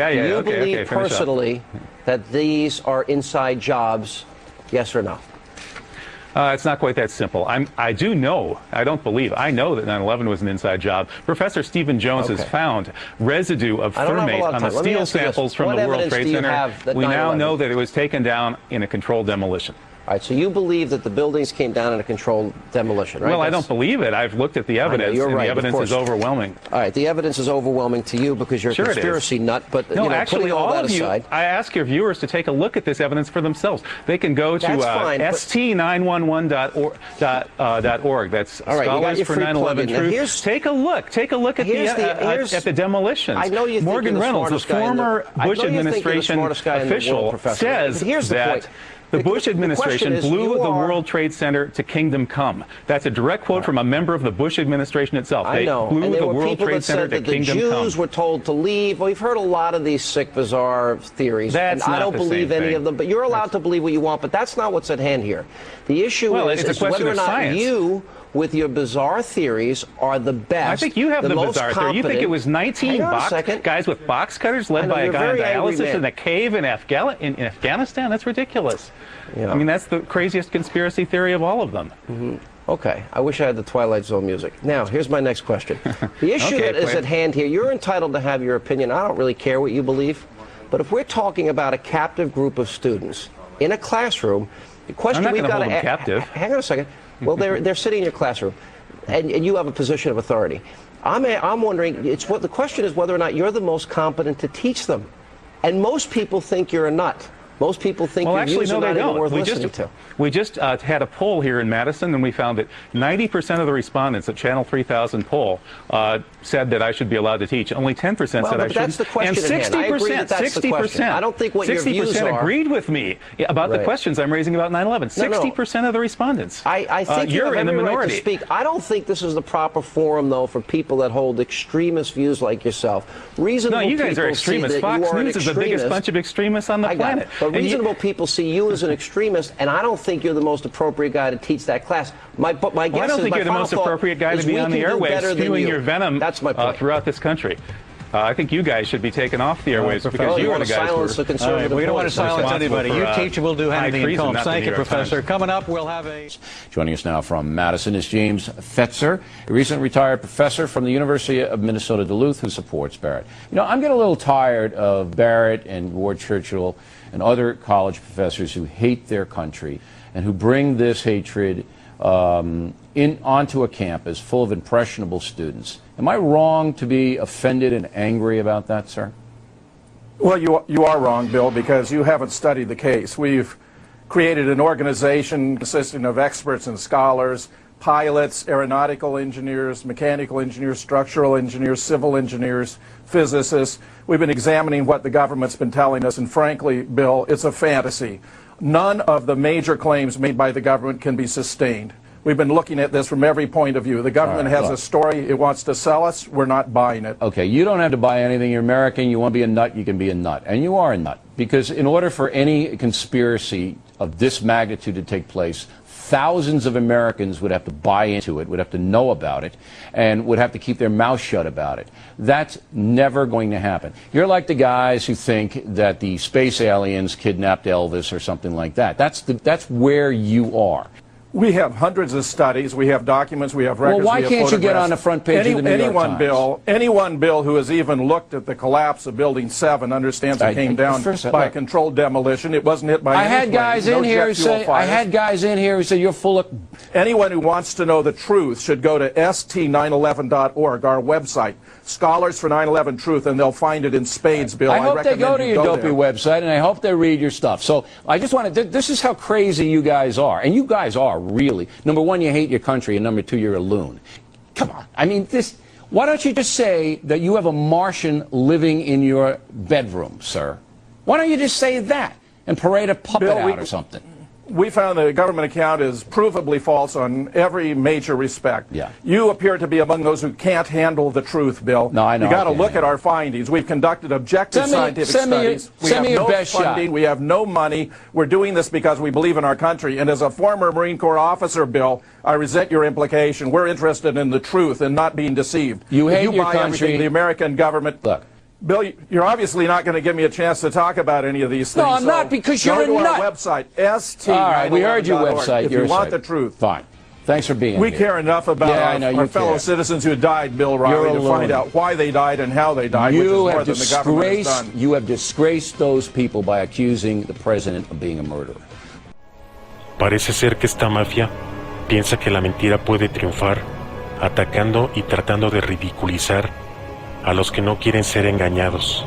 Do you believe finish personally that these are inside jobs, yes or no? It's not quite that simple. I do know, I don't believe, I know that 9/11 was an inside job. Professor Stephen Jones has found residue of thermate on the steel samples from the World Trade Center. We now know that it was taken down in a controlled demolition. All right, so you believe that the buildings came down in a controlled demolition, right? Well, I don't believe it. I've looked at the evidence, and the evidence is overwhelming. All right, the evidence is overwhelming to you because you're a conspiracy nut, but no, actually, all that of you, aside, I ask your viewers to take a look at this evidence for themselves. They can go to st911.org. That's Scholars for 9/11 Truth. Take a look at the demolitions. I know you Morgan Reynolds, the former Bush administration official, says that the Bush administration blew the World Trade Center to kingdom come. That's a direct quote from a member of the Bush administration itself. I know. They blew the World Trade Center to kingdom come. The Jews were told to leave. Well, we've heard a lot of these sick, bizarre theories. That's and I don't believe any of them, but you're allowed to believe what you want, but that's not what's at hand here. The issue is whether or not you, with your bizarre theories, are the best. I think you have the bizarre theory. You think it was 19 guys with box cutters led by a guy on dialysis in a cave in Afghanistan? That's ridiculous. Yeah. I mean, that's the craziest conspiracy theory of all of them. Okay, I wish I had the Twilight Zone music. Now, here's my next question. The issue that is at hand here, you're entitled to have your opinion. I don't really care what you believe. But if we're talking about a captive group of students in a classroom, the question we've got to ask... Hang on a second. Well, they're sitting in your classroom, and you have a position of authority. I'm wondering, the question is whether or not you're the most competent to teach them. And most people think you're a nut. Most people think your views are not even worth listening to. We just had a poll here in Madison, and we found that 90% of the respondents at Channel 3000 poll said that I should be allowed to teach. Only 10% said I shouldn't. That's the question. And 60%, I don't think what your views are. 60% agreed with me about the questions I'm raising about 9/11. 60% of the respondents. I think you're in the minority. Right to speak. I don't think this is the proper forum, though, for people that hold extremist views like yourself. Reasonable you guys are extremists. Fox News is the biggest bunch of extremists on the planet. But reasonable people see you as an extremist, and I don't think you're the most appropriate guy to teach that class. My guess I don't think you're the most appropriate guy to be on the airwaves spewing your venom throughout this country. I think you guys should be taken off the airwaves because you are the guys who are... We don't want to silence anybody. You teach and we'll do anything in Combs. Thank you, Professor. Coming up, we'll have a... Joining us now from Madison is James Fetzer, a recent retired professor from the University of Minnesota Duluth who supports Barrett. You know, I'm getting a little tired of Barrett and Ward Churchill and other college professors who hate their country and who bring this hatred onto a campus full of impressionable students. Am I wrong to be offended and angry about that, sir? Well, you are wrong, Bill, because you haven't studied the case. We've created an organization consisting of experts and scholars, pilots, aeronautical engineers, mechanical engineers, structural engineers, civil engineers, physicists. We've been examining what the government's been telling us, and frankly, Bill, it's a fantasy. None of the major claims made by the government can be sustained. We've been looking at this from every point of view. The government has a story. It wants to sell us. We're not buying it. Okay, you don't have to buy anything. You're American. You want to be a nut, you can be a nut. And you are a nut. Because in order for any conspiracy of this magnitude to take place, thousands of Americans would have to buy into it, would have to know about it, and would have to keep their mouth shut about it. That's never going to happen. You're like the guys who think that the space aliens kidnapped Elvis or something like that. That's where you are. We have hundreds of studies, we have documents, we have records. Well, why can't you get on the front page of the New York Times? Anyone, Bill, who has even looked at the collapse of Building 7 understands it came down by a controlled demolition. It wasn't hit by any plane. I had guys in here who say you're full of... Anyone who wants to know the truth should go to st911.org, our website, Scholars for 9/11 Truth, and they'll find it in spades, Bill. I hope they go to your dopey website, and I hope they read your stuff. So I just want to... This is how crazy you guys are. And you guys are, really. Number one, you hate your country, and number two, you're a loon. Come on. I mean, why don't you just say that you have a Martian living in your bedroom, sir? Why don't you just say that and parade a puppet out or something? We found the government account is provably false on every major respect. Yeah. You appear to be among those who can't handle the truth, Bill. No, I know. You got to look at our findings. We've conducted objective scientific studies. We have no funding. We have no money. We're doing this because we believe in our country. And as a former Marine Corps officer, Bill, I resent your implication. We're interested in the truth and not being deceived. You hate your country. The American government. Look. Bill, you're obviously not going to give me a chance to talk about any of these things. No, I'm not, because you're a go to nut. our website, st. All right, we heard your website. If you want the truth. Fine. Thanks for being here. We care enough about our fellow citizens who died, Bill Riley, to find out why they died and how they died, which is more than the government has done. You have disgraced those people by accusing the president of being a murderer. Parece ser que esta mafia piensa que la mentira puede triunfar, atacando y tratando de ridiculizar a los que no quieren ser engañados.